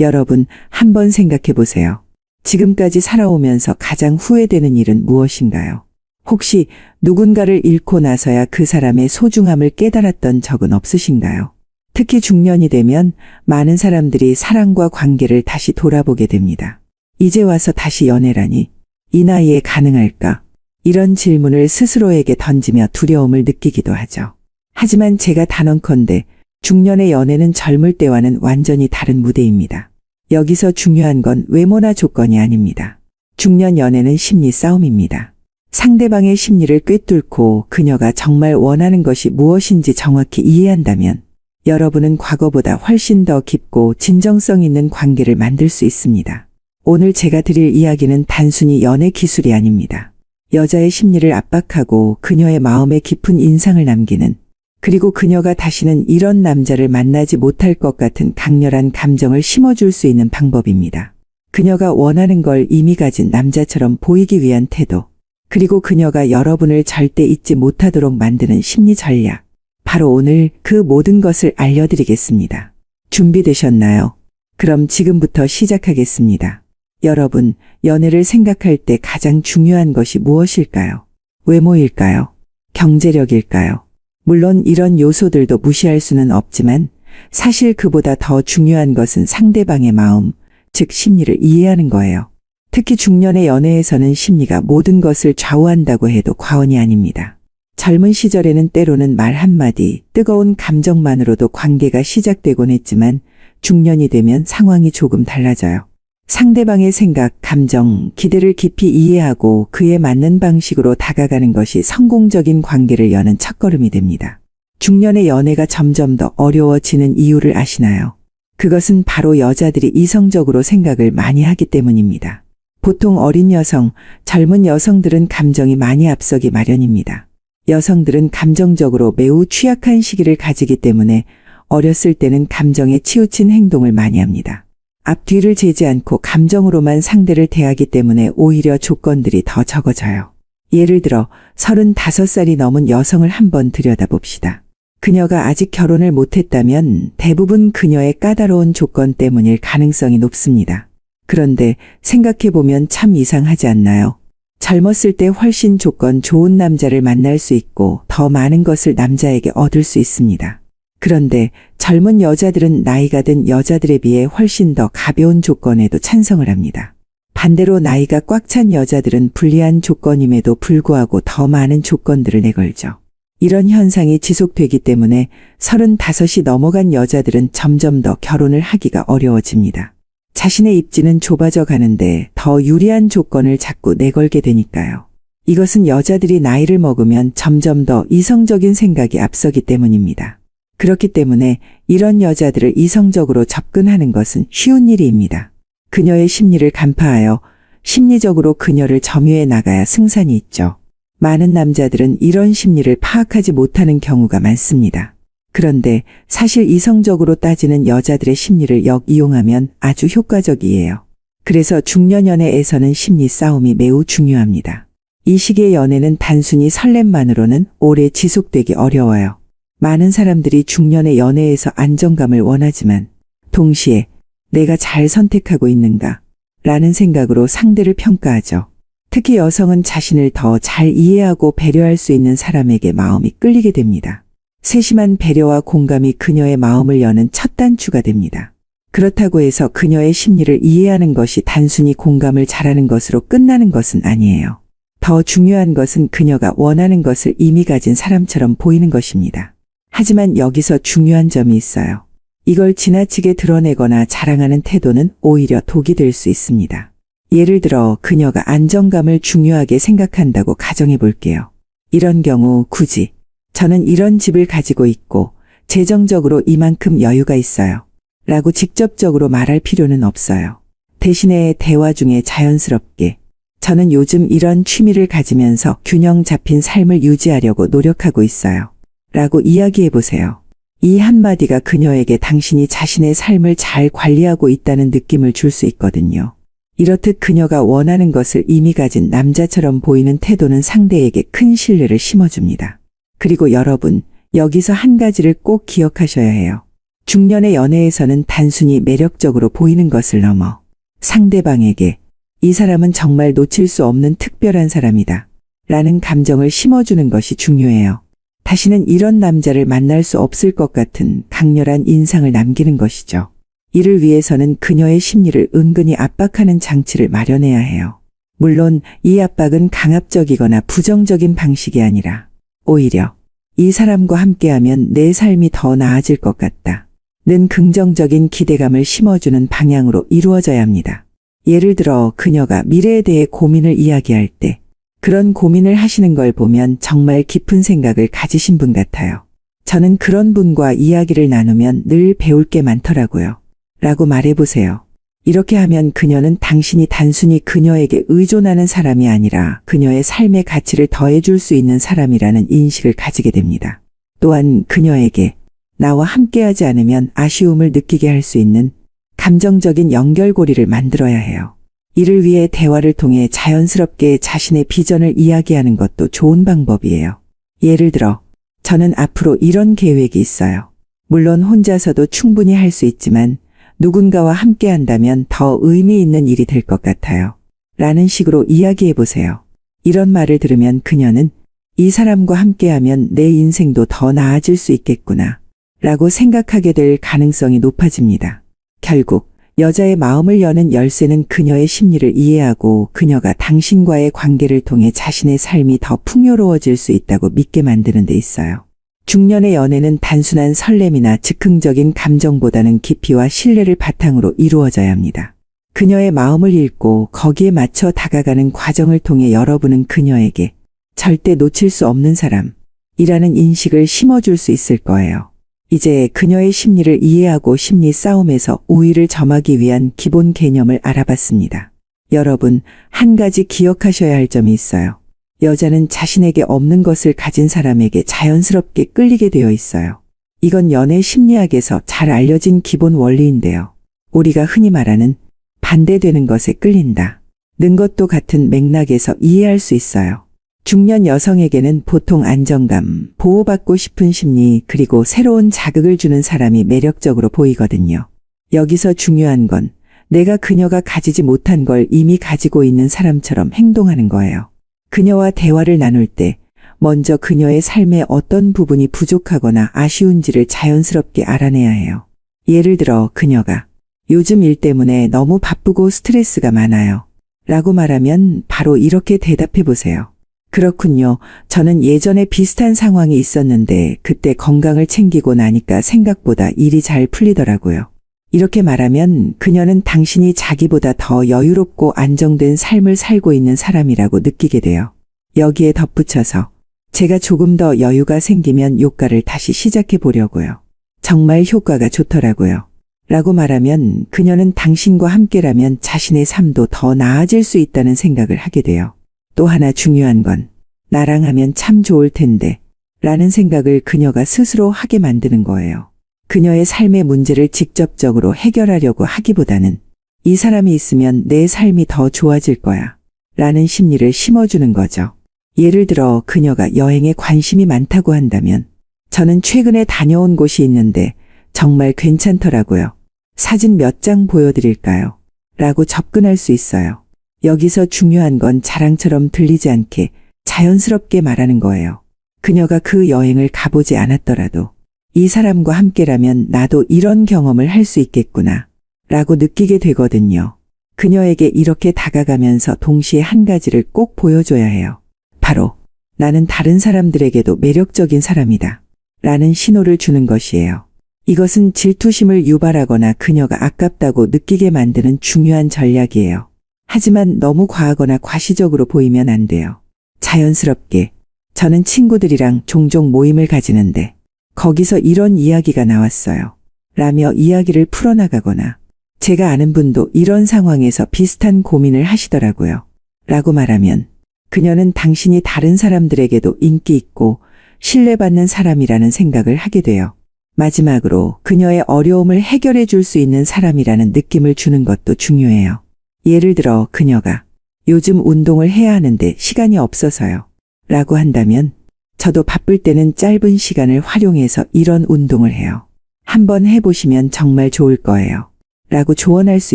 여러분, 한번 생각해 보세요. 지금까지 살아오면서 가장 후회되는 일은 무엇인가요? 혹시 누군가를 잃고 나서야 그 사람의 소중함을 깨달았던 적은 없으신가요? 특히 중년이 되면 많은 사람들이 사랑과 관계를 다시 돌아보게 됩니다. 이제 와서 다시 연애라니, 이 나이에 가능할까? 이런 질문을 스스로에게 던지며 두려움을 느끼기도 하죠. 하지만 제가 단언컨대 중년의 연애는 젊을 때와는 완전히 다른 무대입니다. 여기서 중요한 건 외모나 조건이 아닙니다. 중년 연애는 심리 싸움입니다. 상대방의 심리를 꿰뚫고 그녀가 정말 원하는 것이 무엇인지 정확히 이해한다면 여러분은 과거보다 훨씬 더 깊고 진정성 있는 관계를 만들 수 있습니다. 오늘 제가 드릴 이야기는 단순히 연애 기술이 아닙니다. 여자의 심리를 압박하고 그녀의 마음에 깊은 인상을 남기는, 그리고 그녀가 다시는 이런 남자를 만나지 못할 것 같은 강렬한 감정을 심어줄 수 있는 방법입니다. 그녀가 원하는 걸 이미 가진 남자처럼 보이기 위한 태도, 그리고 그녀가 여러분을 절대 잊지 못하도록 만드는 심리 전략. 바로 오늘 그 모든 것을 알려드리겠습니다. 준비되셨나요? 그럼 지금부터 시작하겠습니다. 여러분, 연애를 생각할 때 가장 중요한 것이 무엇일까요? 외모일까요? 경제력일까요? 물론 이런 요소들도 무시할 수는 없지만 사실 그보다 더 중요한 것은 상대방의 마음, 즉 심리를 이해하는 거예요. 특히 중년의 연애에서는 심리가 모든 것을 좌우한다고 해도 과언이 아닙니다. 젊은 시절에는 때로는 말 한마디, 뜨거운 감정만으로도 관계가 시작되곤 했지만 중년이 되면 상황이 조금 달라져요. 상대방의 생각, 감정, 기대를 깊이 이해하고 그에 맞는 방식으로 다가가는 것이 성공적인 관계를 여는 첫걸음이 됩니다. 중년의 연애가 점점 더 어려워지는 이유를 아시나요? 그것은 바로 여자들이 이성적으로 생각을 많이 하기 때문입니다. 보통 어린 여성, 젊은 여성들은 감정이 많이 앞서기 마련입니다. 여성들은 감정적으로 매우 취약한 시기를 가지기 때문에 어렸을 때는 감정에 치우친 행동을 많이 합니다. 앞뒤를 재지 않고 감정으로만 상대를 대하기 때문에 오히려 조건들이 더 적어져요. 예를 들어 35살이 넘은 여성을 한번 들여다봅시다. 그녀가 아직 결혼을 못했다면 대부분 그녀의 까다로운 조건 때문일 가능성이 높습니다. 그런데 생각해보면 참 이상하지 않나요? 젊었을 때 훨씬 조건 좋은 남자를 만날 수 있고 더 많은 것을 남자에게 얻을 수 있습니다. 그런데 젊은 여자들은 나이가 든 여자들에 비해 훨씬 더 가벼운 조건에도 찬성을 합니다. 반대로 나이가 꽉 찬 여자들은 불리한 조건임에도 불구하고 더 많은 조건들을 내걸죠. 이런 현상이 지속되기 때문에 35이 넘어간 여자들은 점점 더 결혼을 하기가 어려워집니다. 자신의 입지는 좁아져 가는데 더 유리한 조건을 자꾸 내걸게 되니까요. 이것은 여자들이 나이를 먹으면 점점 더 이성적인 생각이 앞서기 때문입니다. 그렇기 때문에 이런 여자들을 이성적으로 접근하는 것은 쉬운 일입니다. 그녀의 심리를 간파하여 심리적으로 그녀를 점유해 나가야 승산이 있죠. 많은 남자들은 이런 심리를 파악하지 못하는 경우가 많습니다. 그런데 사실 이성적으로 따지는 여자들의 심리를 역이용하면 아주 효과적이에요. 그래서 중년 연애에서는 심리 싸움이 매우 중요합니다. 이 시기의 연애는 단순히 설렘만으로는 오래 지속되기 어려워요. 많은 사람들이 중년의 연애에서 안정감을 원하지만 동시에 내가 잘 선택하고 있는가? 라는 생각으로 상대를 평가하죠. 특히 여성은 자신을 더 잘 이해하고 배려할 수 있는 사람에게 마음이 끌리게 됩니다. 세심한 배려와 공감이 그녀의 마음을 여는 첫 단추가 됩니다. 그렇다고 해서 그녀의 심리를 이해하는 것이 단순히 공감을 잘하는 것으로 끝나는 것은 아니에요. 더 중요한 것은 그녀가 원하는 것을 이미 가진 사람처럼 보이는 것입니다. 하지만 여기서 중요한 점이 있어요. 이걸 지나치게 드러내거나 자랑하는 태도는 오히려 독이 될 수 있습니다. 예를 들어 그녀가 안정감을 중요하게 생각한다고 가정해 볼게요. 이런 경우 굳이 저는 이런 집을 가지고 있고 재정적으로 이만큼 여유가 있어요. 라고 직접적으로 말할 필요는 없어요. 대신에 대화 중에 자연스럽게 저는 요즘 이런 취미를 가지면서 균형 잡힌 삶을 유지하려고 노력하고 있어요. 라고 이야기해 보세요. 이 한마디가 그녀에게 당신이 자신의 삶을 잘 관리하고 있다는 느낌을 줄 수 있거든요. 이렇듯 그녀가 원하는 것을 이미 가진 남자처럼 보이는 태도는 상대에게 큰 신뢰를 심어줍니다. 그리고 여러분, 여기서 한 가지를 꼭 기억하셔야 해요. 중년의 연애에서는 단순히 매력적으로 보이는 것을 넘어 상대방에게 이 사람은 정말 놓칠 수 없는 특별한 사람이다 라는 감정을 심어주는 것이 중요해요. 다시는 이런 남자를 만날 수 없을 것 같은 강렬한 인상을 남기는 것이죠. 이를 위해서는 그녀의 심리를 은근히 압박하는 장치를 마련해야 해요. 물론 이 압박은 강압적이거나 부정적인 방식이 아니라 오히려 이 사람과 함께하면 내 삶이 더 나아질 것 같다 는 긍정적인 기대감을 심어주는 방향으로 이루어져야 합니다. 예를 들어 그녀가 미래에 대해 고민을 이야기할 때 그런 고민을 하시는 걸 보면 정말 깊은 생각을 가지신 분 같아요. 저는 그런 분과 이야기를 나누면 늘 배울 게 많더라고요. 라고 말해보세요. 이렇게 하면 그녀는 당신이 단순히 그녀에게 의존하는 사람이 아니라 그녀의 삶의 가치를 더해줄 수 있는 사람이라는 인식을 가지게 됩니다. 또한 그녀에게 나와 함께하지 않으면 아쉬움을 느끼게 할 수 있는 감정적인 연결고리를 만들어야 해요. 이를 위해 대화를 통해 자연스럽게 자신의 비전을 이야기하는 것도 좋은 방법이에요. 예를 들어, 저는 앞으로 이런 계획이 있어요. 물론 혼자서도 충분히 할 수 있지만 누군가와 함께 한다면 더 의미 있는 일이 될 것 같아요. 라는 식으로 이야기해 보세요. 이런 말을 들으면 그녀는 이 사람과 함께하면 내 인생도 더 나아질 수 있겠구나 라고 생각하게 될 가능성이 높아집니다. 결국 여자의 마음을 여는 열쇠는 그녀의 심리를 이해하고 그녀가 당신과의 관계를 통해 자신의 삶이 더 풍요로워질 수 있다고 믿게 만드는 데 있어요. 중년의 연애는 단순한 설렘이나 즉흥적인 감정보다는 깊이와 신뢰를 바탕으로 이루어져야 합니다. 그녀의 마음을 읽고 거기에 맞춰 다가가는 과정을 통해 여러분은 그녀에게 절대 놓칠 수 없는 사람이라는 인식을 심어줄 수 있을 거예요. 이제 그녀의 심리를 이해하고 심리 싸움에서 우위를 점하기 위한 기본 개념을 알아봤습니다. 여러분, 한 가지 기억하셔야 할 점이 있어요. 여자는 자신에게 없는 것을 가진 사람에게 자연스럽게 끌리게 되어 있어요. 이건 연애 심리학에서 잘 알려진 기본 원리인데요. 우리가 흔히 말하는 반대되는 것에 끌린다 는 것도 같은 맥락에서 이해할 수 있어요. 중년 여성에게는 보통 안정감, 보호받고 싶은 심리, 그리고 새로운 자극을 주는 사람이 매력적으로 보이거든요. 여기서 중요한 건 내가 그녀가 가지지 못한 걸 이미 가지고 있는 사람처럼 행동하는 거예요. 그녀와 대화를 나눌 때 먼저 그녀의 삶의 어떤 부분이 부족하거나 아쉬운지를 자연스럽게 알아내야 해요. 예를 들어 그녀가 요즘 일 때문에 너무 바쁘고 스트레스가 많아요 라고 말하면 바로 이렇게 대답해 보세요. 그렇군요. 저는 예전에 비슷한 상황이 있었는데 그때 건강을 챙기고 나니까 생각보다 일이 잘 풀리더라고요. 이렇게 말하면 그녀는 당신이 자기보다 더 여유롭고 안정된 삶을 살고 있는 사람이라고 느끼게 돼요. 여기에 덧붙여서 제가 조금 더 여유가 생기면 요가를 다시 시작해 보려고요. 정말 효과가 좋더라고요. 라고 말하면 그녀는 당신과 함께라면 자신의 삶도 더 나아질 수 있다는 생각을 하게 돼요. 또 하나 중요한 건 나랑 하면 참 좋을 텐데 라는 생각을 그녀가 스스로 하게 만드는 거예요. 그녀의 삶의 문제를 직접적으로 해결하려고 하기보다는 이 사람이 있으면 내 삶이 더 좋아질 거야 라는 심리를 심어주는 거죠. 예를 들어 그녀가 여행에 관심이 많다고 한다면 저는 최근에 다녀온 곳이 있는데 정말 괜찮더라고요. 사진 몇 장 보여드릴까요? 라고 접근할 수 있어요. 여기서 중요한 건 자랑처럼 들리지 않게 자연스럽게 말하는 거예요. 그녀가 그 여행을 가보지 않았더라도 이 사람과 함께라면 나도 이런 경험을 할 수 있겠구나 라고 느끼게 되거든요. 그녀에게 이렇게 다가가면서 동시에 한 가지를 꼭 보여줘야 해요. 바로 나는 다른 사람들에게도 매력적인 사람이다 라는 신호를 주는 것이에요. 이것은 질투심을 유발하거나 그녀가 아깝다고 느끼게 만드는 중요한 전략이에요. 하지만 너무 과하거나 과시적으로 보이면 안 돼요. 자연스럽게 저는 친구들이랑 종종 모임을 가지는데 거기서 이런 이야기가 나왔어요. 라며 이야기를 풀어나가거나 제가 아는 분도 이런 상황에서 비슷한 고민을 하시더라고요. 라고 말하면 그녀는 당신이 다른 사람들에게도 인기 있고 신뢰받는 사람이라는 생각을 하게 돼요. 마지막으로 그녀의 어려움을 해결해 줄 수 있는 사람이라는 느낌을 주는 것도 중요해요. 예를 들어 그녀가 요즘 운동을 해야 하는데 시간이 없어서요. 라고 한다면 저도 바쁠 때는 짧은 시간을 활용해서 이런 운동을 해요. 한번 해보시면 정말 좋을 거예요. 라고 조언할 수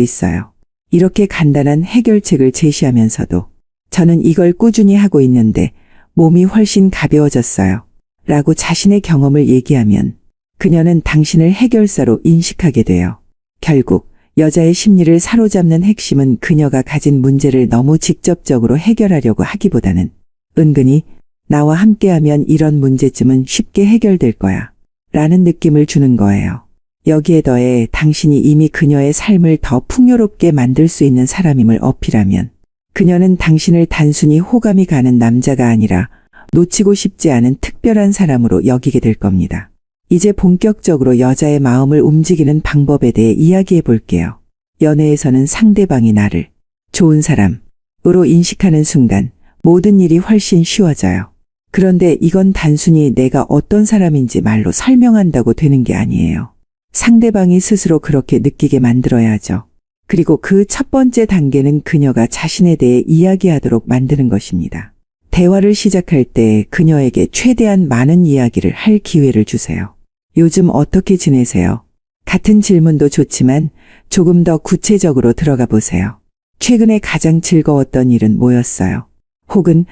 있어요. 이렇게 간단한 해결책을 제시하면서도 저는 이걸 꾸준히 하고 있는데 몸이 훨씬 가벼워졌어요. 라고 자신의 경험을 얘기하면 그녀는 당신을 해결사로 인식하게 돼요. 결국 여자의 심리를 사로잡는 핵심은 그녀가 가진 문제를 너무 직접적으로 해결하려고 하기보다는 은근히 나와 함께하면 이런 문제점은 쉽게 해결될 거야 라는 느낌을 주는 거예요. 여기에 더해 당신이 이미 그녀의 삶을 더 풍요롭게 만들 수 있는 사람임을 어필하면 그녀는 당신을 단순히 호감이 가는 남자가 아니라 놓치고 싶지 않은 특별한 사람으로 여기게 될 겁니다. 이제 본격적으로 여자의 마음을 움직이는 방법에 대해 이야기해 볼게요. 연애에서는 상대방이 나를 좋은 사람으로 인식하는 순간 모든 일이 훨씬 쉬워져요. 그런데 이건 단순히 내가 어떤 사람인지 말로 설명한다고 되는 게 아니에요. 상대방이 스스로 그렇게 느끼게 만들어야죠. 그리고 그 첫 번째 단계는 그녀가 자신에 대해 이야기하도록 만드는 것입니다. 대화를 시작할 때 그녀에게 최대한 많은 이야기를 할 기회를 주세요. 요즘 어떻게 지내세요? 같은 질문도 좋지만 조금 더 구체적으로 들어가 보세요. 최근에 가장 즐거웠던 일은 뭐였어요? 혹은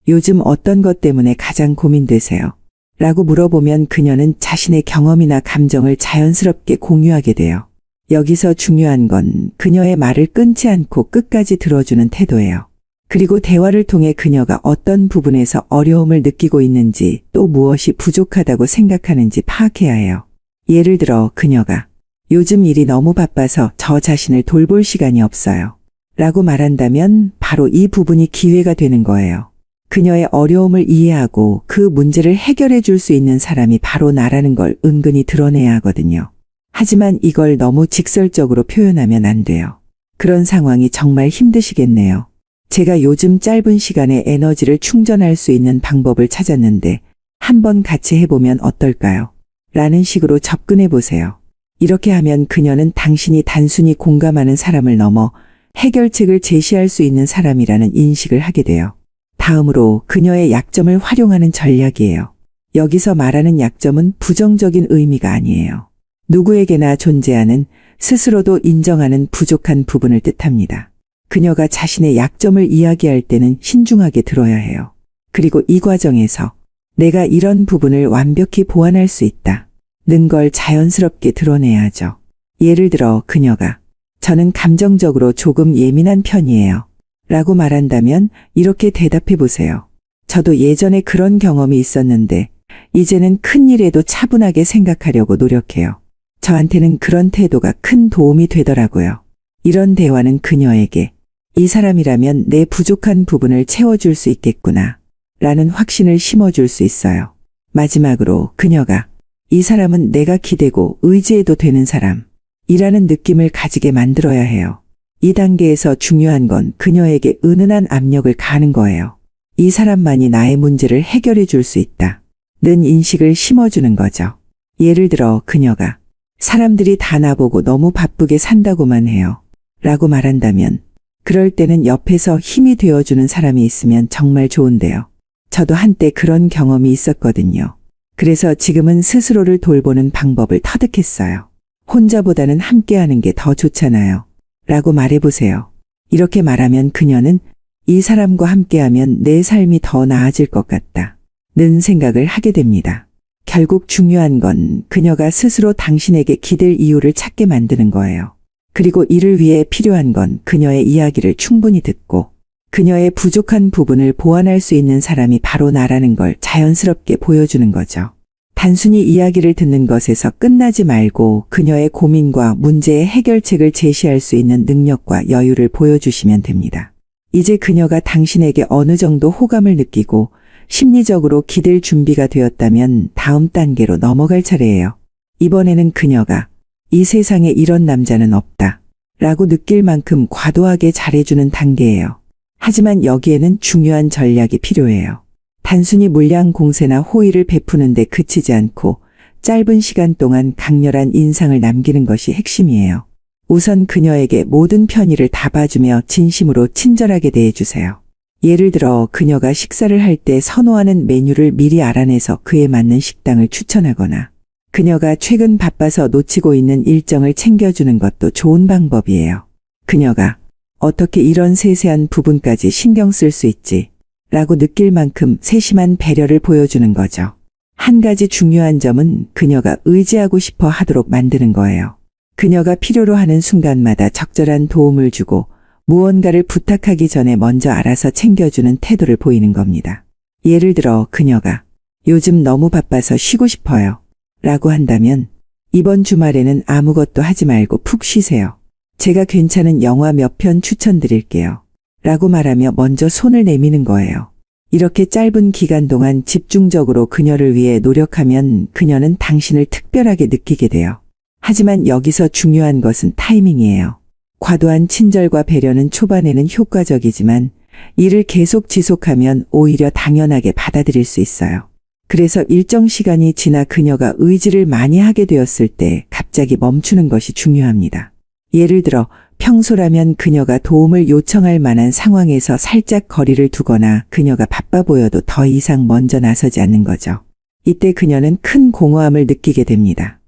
요즘 어떤 것 때문에 가장 고민되세요? 라고 물어보면 그녀는 자신의 경험이나 감정을 자연스럽게 공유하게 돼요. 여기서 중요한 건 그녀의 말을 끊지 않고 끝까지 들어주는 태도예요. 그리고 대화를 통해 그녀가 어떤 부분에서 어려움을 느끼고 있는지 또 무엇이 부족하다고 생각하는지 파악해야 해요. 예를 들어 그녀가 요즘 일이 너무 바빠서 저 자신을 돌볼 시간이 없어요. 라고 말한다면 바로 이 부분이 기회가 되는 거예요. 그녀의 어려움을 이해하고 그 문제를 해결해 줄 수 있는 사람이 바로 나라는 걸 은근히 드러내야 하거든요. 하지만 이걸 너무 직설적으로 표현하면 안 돼요. 그런 상황이 정말 힘드시겠네요. 제가 요즘 짧은 시간에 에너지를 충전할 수 있는 방법을 찾았는데 한번 같이 해보면 어떨까요? 라는 식으로 접근해 보세요. 이렇게 하면 그녀는 당신이 단순히 공감하는 사람을 넘어 해결책을 제시할 수 있는 사람이라는 인식을 하게 돼요. 다음으로 그녀의 약점을 활용하는 전략이에요. 여기서 말하는 약점은 부정적인 의미가 아니에요. 누구에게나 존재하는 스스로도 인정하는 부족한 부분을 뜻합니다. 그녀가 자신의 약점을 이야기할 때는 신중하게 들어야 해요. 그리고 이 과정에서 내가 이런 부분을 완벽히 보완할 수 있다 는 걸 자연스럽게 드러내야죠. 예를 들어 그녀가 저는 감정적으로 조금 예민한 편이에요. 라고 말한다면 이렇게 대답해 보세요. 저도 예전에 그런 경험이 있었는데 이제는 큰 일에도 차분하게 생각하려고 노력해요. 저한테는 그런 태도가 큰 도움이 되더라고요. 이런 대화는 그녀에게 이 사람이라면 내 부족한 부분을 채워줄 수 있겠구나 라는 확신을 심어줄 수 있어요. 마지막으로 그녀가 이 사람은 내가 기대고 의지해도 되는 사람이라는 느낌을 가지게 만들어야 해요. 이 단계에서 중요한 건 그녀에게 은은한 압력을 가하는 거예요. 이 사람만이 나의 문제를 해결해 줄 수 있다 는 인식을 심어주는 거죠. 예를 들어 그녀가 사람들이 다 나보고 너무 바쁘게 산다고만 해요. 라고 말한다면 그럴 때는 옆에서 힘이 되어주는 사람이 있으면 정말 좋은데요. 저도 한때 그런 경험이 있었거든요. 그래서 지금은 스스로를 돌보는 방법을 터득했어요. 혼자보다는 함께하는 게 더 좋잖아요. 라고 말해보세요. 이렇게 말하면 그녀는 이 사람과 함께하면 내 삶이 더 나아질 것 같다 는 생각을 하게 됩니다. 결국 중요한 건 그녀가 스스로 당신에게 기댈 이유를 찾게 만드는 거예요. 그리고 이를 위해 필요한 건 그녀의 이야기를 충분히 듣고 그녀의 부족한 부분을 보완할 수 있는 사람이 바로 나라는 걸 자연스럽게 보여주는 거죠. 단순히 이야기를 듣는 것에서 끝나지 말고 그녀의 고민과 문제의 해결책을 제시할 수 있는 능력과 여유를 보여주시면 됩니다. 이제 그녀가 당신에게 어느 정도 호감을 느끼고 심리적으로 기댈 준비가 되었다면 다음 단계로 넘어갈 차례예요. 이번에는 그녀가 이 세상에 이런 남자는 없다 라고 느낄 만큼 과도하게 잘해주는 단계예요. 하지만 여기에는 중요한 전략이 필요해요. 단순히 물량 공세나 호의를 베푸는 데 그치지 않고 짧은 시간 동안 강렬한 인상을 남기는 것이 핵심이에요. 우선 그녀에게 모든 편의를 다 봐주며 진심으로 친절하게 대해주세요. 예를 들어 그녀가 식사를 할 때 선호하는 메뉴를 미리 알아내서 그에 맞는 식당을 추천하거나 그녀가 최근 바빠서 놓치고 있는 일정을 챙겨주는 것도 좋은 방법이에요. 그녀가 어떻게 이런 세세한 부분까지 신경 쓸 수 있지? 라고 느낄 만큼 세심한 배려를 보여주는 거죠. 한 가지 중요한 점은 그녀가 의지하고 싶어 하도록 만드는 거예요. 그녀가 필요로 하는 순간마다 적절한 도움을 주고 무언가를 부탁하기 전에 먼저 알아서 챙겨주는 태도를 보이는 겁니다. 예를 들어 그녀가 요즘 너무 바빠서 쉬고 싶어요. 라고 한다면 이번 주말에는 아무것도 하지 말고 푹 쉬세요. 제가 괜찮은 영화 몇 편 추천드릴게요. 라고 말하며 먼저 손을 내미는 거예요. 이렇게 짧은 기간 동안 집중적으로 그녀를 위해 노력하면 그녀는 당신을 특별하게 느끼게 돼요. 하지만 여기서 중요한 것은 타이밍이에요. 과도한 친절과 배려는 초반에는 효과적이지만 이를 계속 지속하면 오히려 당연하게 받아들일 수 있어요. 그래서 일정 시간이 지나 그녀가 의지를 많이 하게 되었을 때 갑자기 멈추는 것이 중요합니다. 예를 들어 평소라면 그녀가 도움을 요청할 만한 상황에서 살짝 거리를 두거나 그녀가 바빠 보여도 더 이상 먼저 나서지 않는 거죠. 이때 그녀는 큰 공허함을 느끼게 됩니다.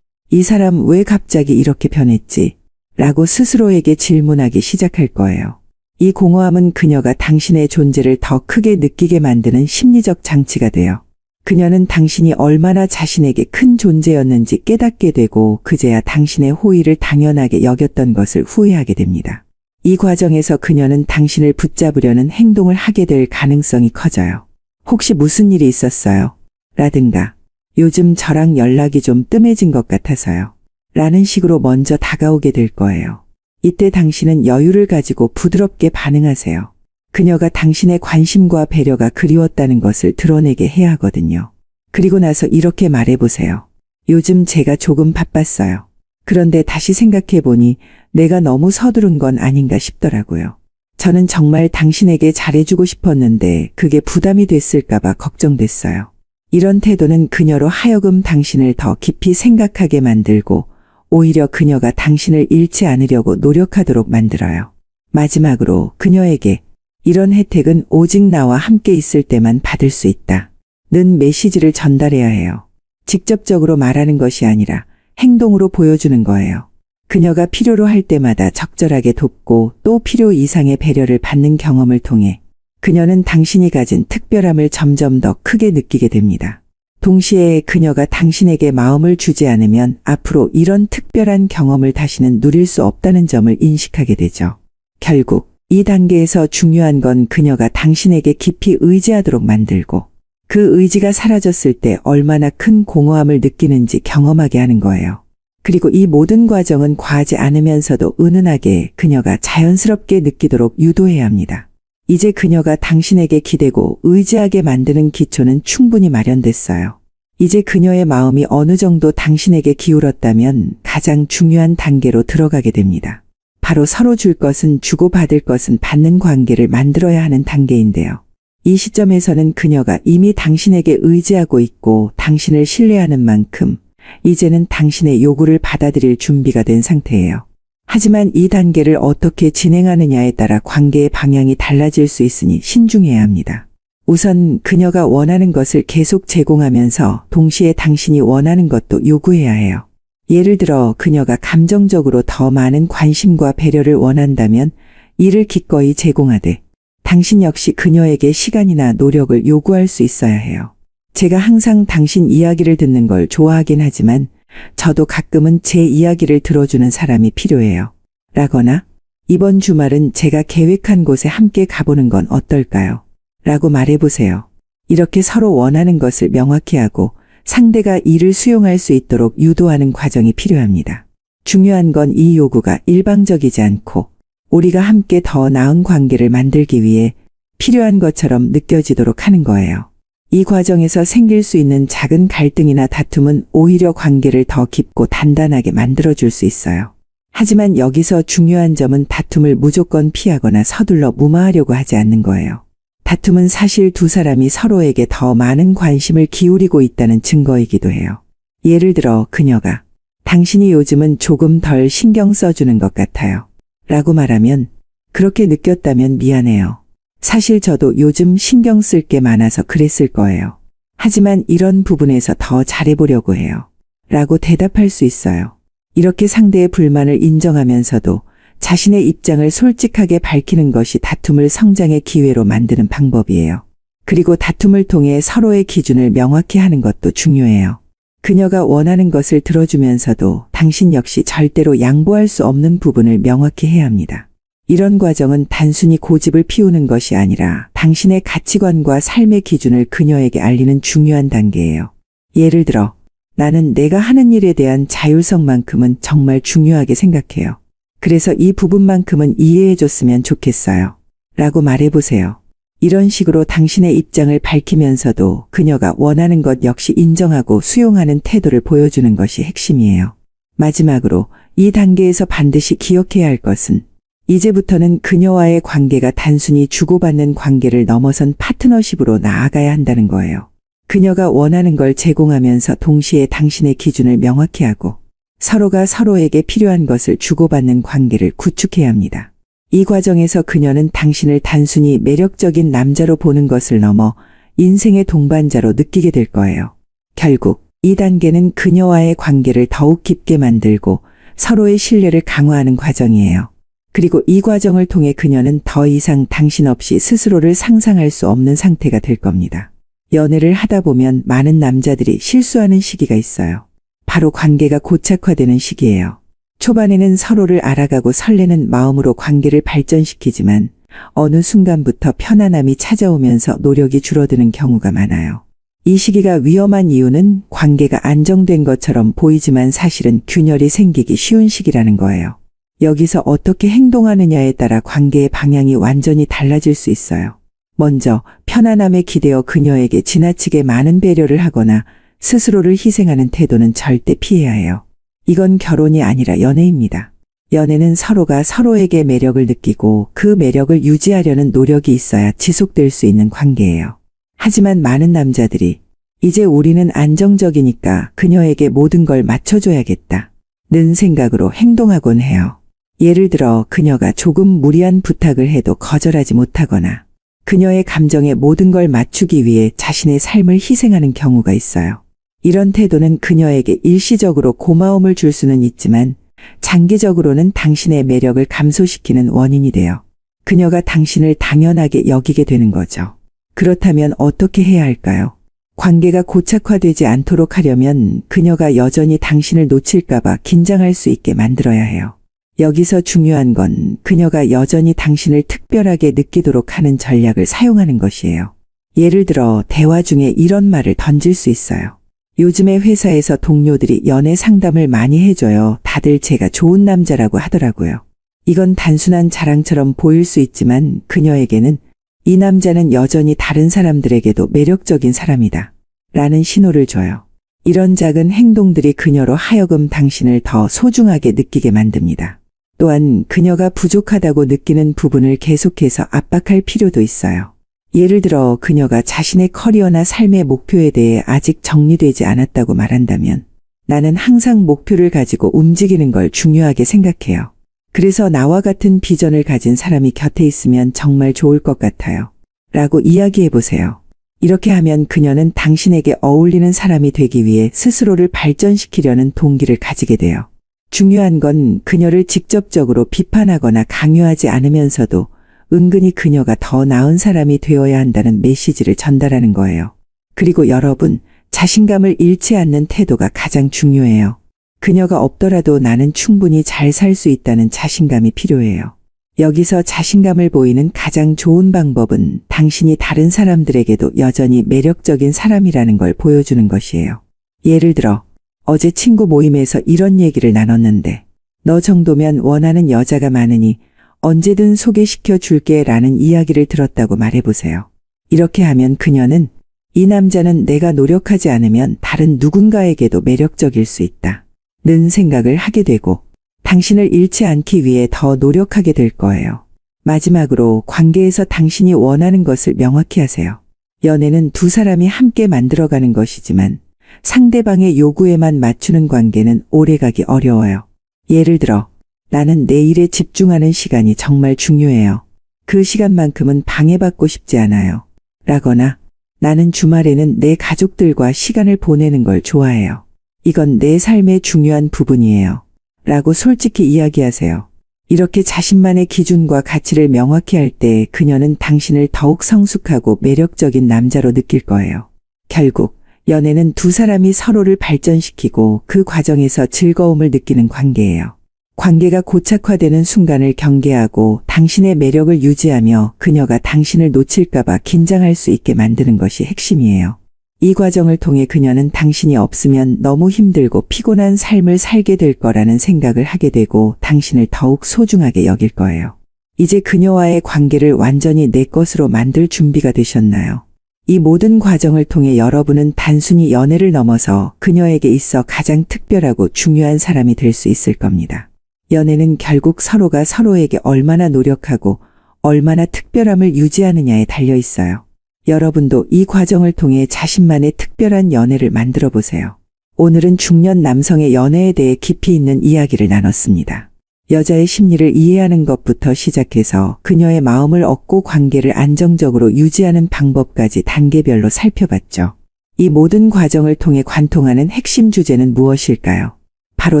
이 사람 왜 갑자기 이렇게 변했지? 라고 스스로에게 질문하기 시작할 거예요. 이 공허함은 그녀가 당신의 존재를 더 크게 느끼게 만드는 심리적 장치가 돼요. 그녀는 당신이 얼마나 자신에게 큰 존재였는지 깨닫게 되고 그제야 당신의 호의를 당연하게 여겼던 것을 후회하게 됩니다. 이 과정에서 그녀는 당신을 붙잡으려는 행동을 하게 될 가능성이 커져요. 혹시 무슨 일이 있었어요? 라든가 요즘 저랑 연락이 좀 뜸해진 것 같아서요. 라는 식으로 먼저 다가오게 될 거예요. 이때 당신은 여유를 가지고 부드럽게 반응하세요. 그녀가 당신의 관심과 배려가 그리웠다는 것을 드러내게 해야 하거든요. 그리고 나서 이렇게 말해보세요. 요즘 제가 조금 바빴어요. 그런데 다시 생각해보니 내가 너무 서두른 건 아닌가 싶더라고요. 저는 정말 당신에게 잘해주고 싶었는데 그게 부담이 됐을까봐 걱정됐어요. 이런 태도는 그녀로 하여금 당신을 더 깊이 생각하게 만들고 오히려 그녀가 당신을 잃지 않으려고 노력하도록 만들어요. 마지막으로 그녀에게 이런 혜택은 오직 나와 함께 있을 때만 받을 수 있다. 는 메시지를 전달해야 해요. 직접적으로 말하는 것이 아니라 행동으로 보여주는 거예요. 그녀가 필요로 할 때마다 적절하게 돕고 또 필요 이상의 배려를 받는 경험을 통해 그녀는 당신이 가진 특별함을 점점 더 크게 느끼게 됩니다. 동시에 그녀가 당신에게 마음을 주지 않으면 앞으로 이런 특별한 경험을 다시는 누릴 수 없다는 점을 인식하게 되죠. 결국 이 단계에서 중요한 건 그녀가 당신에게 깊이 의지하도록 만들고 그 의지가 사라졌을 때 얼마나 큰 공허함을 느끼는지 경험하게 하는 거예요. 그리고 이 모든 과정은 과하지 않으면서도 은은하게 그녀가 자연스럽게 느끼도록 유도해야 합니다. 이제 그녀가 당신에게 기대고 의지하게 만드는 기초는 충분히 마련됐어요. 이제 그녀의 마음이 어느 정도 당신에게 기울었다면 가장 중요한 단계로 들어가게 됩니다. 바로 서로 줄 것은 주고 받을 것은 받는 관계를 만들어야 하는 단계인데요. 이 시점에서는 그녀가 이미 당신에게 의지하고 있고 당신을 신뢰하는 만큼 이제는 당신의 요구를 받아들일 준비가 된 상태예요. 하지만 이 단계를 어떻게 진행하느냐에 따라 관계의 방향이 달라질 수 있으니 신중해야 합니다. 우선 그녀가 원하는 것을 계속 제공하면서 동시에 당신이 원하는 것도 요구해야 해요. 예를 들어 그녀가 감정적으로 더 많은 관심과 배려를 원한다면 이를 기꺼이 제공하되 당신 역시 그녀에게 시간이나 노력을 요구할 수 있어야 해요. 제가 항상 당신 이야기를 듣는 걸 좋아하긴 하지만 저도 가끔은 제 이야기를 들어주는 사람이 필요해요. 라거나 이번 주말은 제가 계획한 곳에 함께 가보는 건 어떨까요? 라고 말해보세요. 이렇게 서로 원하는 것을 명확히 하고 상대가 이를 수용할 수 있도록 유도하는 과정이 필요합니다. 중요한 건 이 요구가 일방적이지 않고 우리가 함께 더 나은 관계를 만들기 위해 필요한 것처럼 느껴지도록 하는 거예요. 이 과정에서 생길 수 있는 작은 갈등이나 다툼은 오히려 관계를 더 깊고 단단하게 만들어줄 수 있어요. 하지만 여기서 중요한 점은 다툼을 무조건 피하거나 서둘러 무마하려고 하지 않는 거예요. 다툼은 사실 두 사람이 서로에게 더 많은 관심을 기울이고 있다는 증거이기도 해요. 예를 들어 그녀가 당신이 요즘은 조금 덜 신경 써주는 것 같아요. 라고 말하면 그렇게 느꼈다면 미안해요. 사실 저도 요즘 신경 쓸 게 많아서 그랬을 거예요. 하지만 이런 부분에서 더 잘해보려고 해요. 라고 대답할 수 있어요. 이렇게 상대의 불만을 인정하면서도 자신의 입장을 솔직하게 밝히는 것이 다툼을 성장의 기회로 만드는 방법이에요. 그리고 다툼을 통해 서로의 기준을 명확히 하는 것도 중요해요. 그녀가 원하는 것을 들어주면서도 당신 역시 절대로 양보할 수 없는 부분을 명확히 해야 합니다. 이런 과정은 단순히 고집을 피우는 것이 아니라 당신의 가치관과 삶의 기준을 그녀에게 알리는 중요한 단계예요. 예를 들어, 나는 내가 하는 일에 대한 자율성만큼은 정말 중요하게 생각해요. 그래서 이 부분만큼은 이해해줬으면 좋겠어요. 라고 말해보세요. 이런 식으로 당신의 입장을 밝히면서도 그녀가 원하는 것 역시 인정하고 수용하는 태도를 보여주는 것이 핵심이에요. 마지막으로 이 단계에서 반드시 기억해야 할 것은 이제부터는 그녀와의 관계가 단순히 주고받는 관계를 넘어선 파트너십으로 나아가야 한다는 거예요. 그녀가 원하는 걸 제공하면서 동시에 당신의 기준을 명확히 하고 서로가 서로에게 필요한 것을 주고받는 관계를 구축해야 합니다. 이 과정에서 그녀는 당신을 단순히 매력적인 남자로 보는 것을 넘어 인생의 동반자로 느끼게 될 거예요. 결국 이 단계는 그녀와의 관계를 더욱 깊게 만들고 서로의 신뢰를 강화하는 과정이에요. 그리고 이 과정을 통해 그녀는 더 이상 당신 없이 스스로를 상상할 수 없는 상태가 될 겁니다. 연애를 하다 보면 많은 남자들이 실수하는 시기가 있어요. 바로 관계가 고착화되는 시기예요. 초반에는 서로를 알아가고 설레는 마음으로 관계를 발전시키지만 어느 순간부터 편안함이 찾아오면서 노력이 줄어드는 경우가 많아요. 이 시기가 위험한 이유는 관계가 안정된 것처럼 보이지만 사실은 균열이 생기기 쉬운 시기라는 거예요. 여기서 어떻게 행동하느냐에 따라 관계의 방향이 완전히 달라질 수 있어요. 먼저 편안함에 기대어 그녀에게 지나치게 많은 배려를 하거나 스스로를 희생하는 태도는 절대 피해야 해요. 이건 결혼이 아니라 연애입니다. 연애는 서로가 서로에게 매력을 느끼고 그 매력을 유지하려는 노력이 있어야 지속될 수 있는 관계예요. 하지만 많은 남자들이 이제 우리는 안정적이니까 그녀에게 모든 걸 맞춰줘야겠다 는 생각으로 행동하곤 해요. 예를 들어 그녀가 조금 무리한 부탁을 해도 거절하지 못하거나 그녀의 감정에 모든 걸 맞추기 위해 자신의 삶을 희생하는 경우가 있어요. 이런 태도는 그녀에게 일시적으로 고마움을 줄 수는 있지만 장기적으로는 당신의 매력을 감소시키는 원인이 돼요. 그녀가 당신을 당연하게 여기게 되는 거죠. 그렇다면 어떻게 해야 할까요? 관계가 고착화되지 않도록 하려면 그녀가 여전히 당신을 놓칠까봐 긴장할 수 있게 만들어야 해요. 여기서 중요한 건 그녀가 여전히 당신을 특별하게 느끼도록 하는 전략을 사용하는 것이에요. 예를 들어 대화 중에 이런 말을 던질 수 있어요. 요즘에 회사에서 동료들이 연애 상담을 많이 해줘요. 다들 제가 좋은 남자라고 하더라고요. 이건 단순한 자랑처럼 보일 수 있지만 그녀에게는 이 남자는 여전히 다른 사람들에게도 매력적인 사람이다 라는 신호를 줘요. 이런 작은 행동들이 그녀로 하여금 당신을 더 소중하게 느끼게 만듭니다. 또한 그녀가 부족하다고 느끼는 부분을 계속해서 압박할 필요도 있어요. 예를 들어 그녀가 자신의 커리어나 삶의 목표에 대해 아직 정리되지 않았다고 말한다면 나는 항상 목표를 가지고 움직이는 걸 중요하게 생각해요. 그래서 나와 같은 비전을 가진 사람이 곁에 있으면 정말 좋을 것 같아요. 라고 이야기해 보세요. 이렇게 하면 그녀는 당신에게 어울리는 사람이 되기 위해 스스로를 발전시키려는 동기를 가지게 돼요. 중요한 건 그녀를 직접적으로 비판하거나 강요하지 않으면서도 은근히 그녀가 더 나은 사람이 되어야 한다는 메시지를 전달하는 거예요. 그리고 여러분, 자신감을 잃지 않는 태도가 가장 중요해요. 그녀가 없더라도 나는 충분히 잘 살 수 있다는 자신감이 필요해요. 여기서 자신감을 보이는 가장 좋은 방법은 당신이 다른 사람들에게도 여전히 매력적인 사람이라는 걸 보여주는 것이에요. 예를 들어, 어제 친구 모임에서 이런 얘기를 나눴는데, 너 정도면 원하는 여자가 많으니 언제든 소개시켜 줄게 라는 이야기를 들었다고 말해보세요. 이렇게 하면 그녀는 이 남자는 내가 노력하지 않으면 다른 누군가에게도 매력적일 수 있다 는 생각을 하게 되고 당신을 잃지 않기 위해 더 노력하게 될 거예요. 마지막으로 관계에서 당신이 원하는 것을 명확히 하세요. 연애는 두 사람이 함께 만들어가는 것이지만 상대방의 요구에만 맞추는 관계는 오래가기 어려워요. 예를 들어 나는 내 일에 집중하는 시간이 정말 중요해요. 그 시간만큼은 방해받고 싶지 않아요. 라거나 나는 주말에는 내 가족들과 시간을 보내는 걸 좋아해요. 이건 내 삶의 중요한 부분이에요. 라고 솔직히 이야기하세요. 이렇게 자신만의 기준과 가치를 명확히 할 때 그녀는 당신을 더욱 성숙하고 매력적인 남자로 느낄 거예요. 결국 연애는 두 사람이 서로를 발전시키고 그 과정에서 즐거움을 느끼는 관계예요. 관계가 고착화되는 순간을 경계하고 당신의 매력을 유지하며 그녀가 당신을 놓칠까봐 긴장할 수 있게 만드는 것이 핵심이에요. 이 과정을 통해 그녀는 당신이 없으면 너무 힘들고 피곤한 삶을 살게 될 거라는 생각을 하게 되고 당신을 더욱 소중하게 여길 거예요. 이제 그녀와의 관계를 완전히 내 것으로 만들 준비가 되셨나요? 이 모든 과정을 통해 여러분은 단순히 연애를 넘어서 그녀에게 있어 가장 특별하고 중요한 사람이 될 수 있을 겁니다. 연애는 결국 서로가 서로에게 얼마나 노력하고 얼마나 특별함을 유지하느냐에 달려 있어요. 여러분도 이 과정을 통해 자신만의 특별한 연애를 만들어 보세요. 오늘은 중년 남성의 연애에 대해 깊이 있는 이야기를 나눴습니다. 여자의 심리를 이해하는 것부터 시작해서 그녀의 마음을 얻고 관계를 안정적으로 유지하는 방법까지 단계별로 살펴봤죠. 이 모든 과정을 통해 관통하는 핵심 주제는 무엇일까요? 바로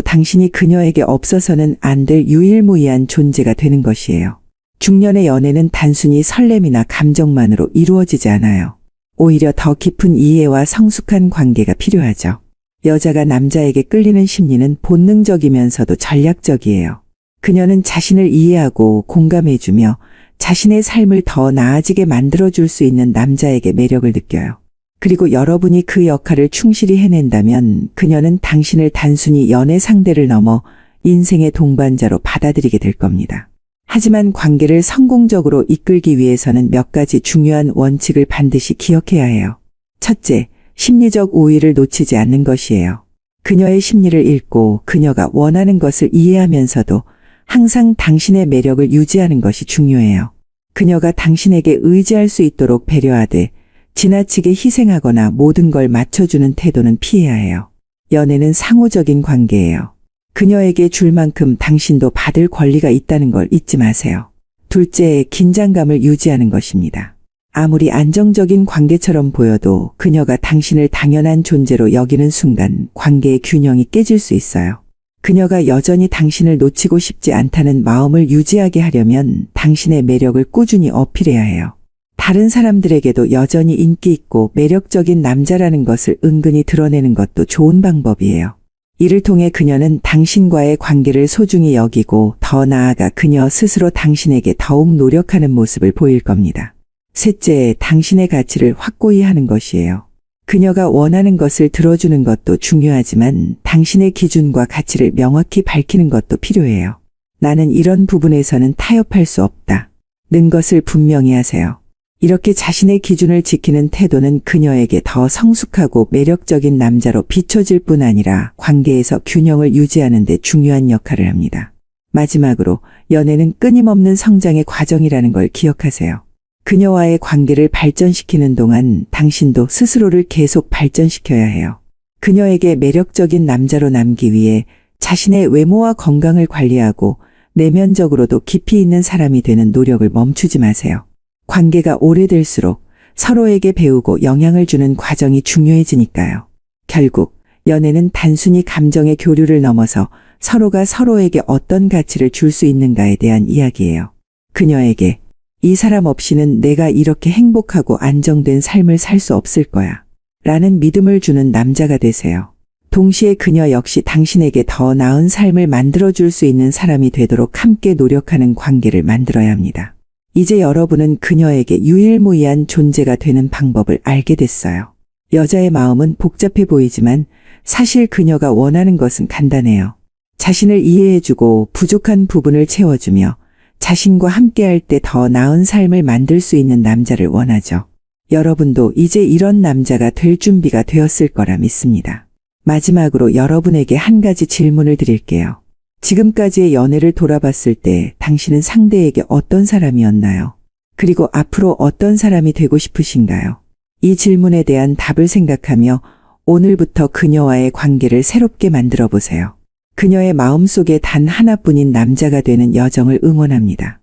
당신이 그녀에게 없어서는 안 될 유일무이한 존재가 되는 것이에요. 중년의 연애는 단순히 설렘이나 감정만으로 이루어지지 않아요. 오히려 더 깊은 이해와 성숙한 관계가 필요하죠. 여자가 남자에게 끌리는 심리는 본능적이면서도 전략적이에요. 그녀는 자신을 이해하고 공감해주며 자신의 삶을 더 나아지게 만들어줄 수 있는 남자에게 매력을 느껴요. 그리고 여러분이 그 역할을 충실히 해낸다면 그녀는 당신을 단순히 연애 상대를 넘어 인생의 동반자로 받아들이게 될 겁니다. 하지만 관계를 성공적으로 이끌기 위해서는 몇 가지 중요한 원칙을 반드시 기억해야 해요. 첫째, 심리적 우위를 놓치지 않는 것이에요. 그녀의 심리를 읽고 그녀가 원하는 것을 이해하면서도 항상 당신의 매력을 유지하는 것이 중요해요. 그녀가 당신에게 의지할 수 있도록 배려하되 지나치게 희생하거나 모든 걸 맞춰주는 태도는 피해야 해요. 연애는 상호적인 관계예요. 그녀에게 줄 만큼 당신도 받을 권리가 있다는 걸 잊지 마세요. 둘째, 긴장감을 유지하는 것입니다. 아무리 안정적인 관계처럼 보여도 그녀가 당신을 당연한 존재로 여기는 순간 관계의 균형이 깨질 수 있어요. 그녀가 여전히 당신을 놓치고 싶지 않다는 마음을 유지하게 하려면 당신의 매력을 꾸준히 어필해야 해요. 다른 사람들에게도 여전히 인기 있고 매력적인 남자라는 것을 은근히 드러내는 것도 좋은 방법이에요. 이를 통해 그녀는 당신과의 관계를 소중히 여기고 더 나아가 그녀 스스로 당신에게 더욱 노력하는 모습을 보일 겁니다. 셋째, 당신의 가치를 확고히 하는 것이에요. 그녀가 원하는 것을 들어주는 것도 중요하지만 당신의 기준과 가치를 명확히 밝히는 것도 필요해요. 나는 이런 부분에서는 타협할 수 없다 는 것을 분명히 하세요. 이렇게 자신의 기준을 지키는 태도는 그녀에게 더 성숙하고 매력적인 남자로 비춰질 뿐 아니라 관계에서 균형을 유지하는 데 중요한 역할을 합니다. 마지막으로 연애는 끊임없는 성장의 과정이라는 걸 기억하세요. 그녀와의 관계를 발전시키는 동안 당신도 스스로를 계속 발전시켜야 해요. 그녀에게 매력적인 남자로 남기 위해 자신의 외모와 건강을 관리하고 내면적으로도 깊이 있는 사람이 되는 노력을 멈추지 마세요. 관계가 오래될수록 서로에게 배우고 영향을 주는 과정이 중요해지니까요. 결국 연애는 단순히 감정의 교류를 넘어서 서로가 서로에게 어떤 가치를 줄 수 있는가에 대한 이야기예요. 그녀에게 이 사람 없이는 내가 이렇게 행복하고 안정된 삶을 살 수 없을 거야 라는 믿음을 주는 남자가 되세요. 동시에 그녀 역시 당신에게 더 나은 삶을 만들어줄 수 있는 사람이 되도록 함께 노력하는 관계를 만들어야 합니다. 이제 여러분은 그녀에게 유일무이한 존재가 되는 방법을 알게 됐어요. 여자의 마음은 복잡해 보이지만 사실 그녀가 원하는 것은 간단해요. 자신을 이해해주고 부족한 부분을 채워주며 자신과 함께할 때 더 나은 삶을 만들 수 있는 남자를 원하죠. 여러분도 이제 이런 남자가 될 준비가 되었을 거라 믿습니다. 마지막으로 여러분에게 한 가지 질문을 드릴게요. 지금까지의 연애를 돌아봤을 때 당신은 상대에게 어떤 사람이었나요? 그리고 앞으로 어떤 사람이 되고 싶으신가요? 이 질문에 대한 답을 생각하며 오늘부터 그녀와의 관계를 새롭게 만들어 보세요. 그녀의 마음속에 단 하나뿐인 남자가 되는 여정을 응원합니다.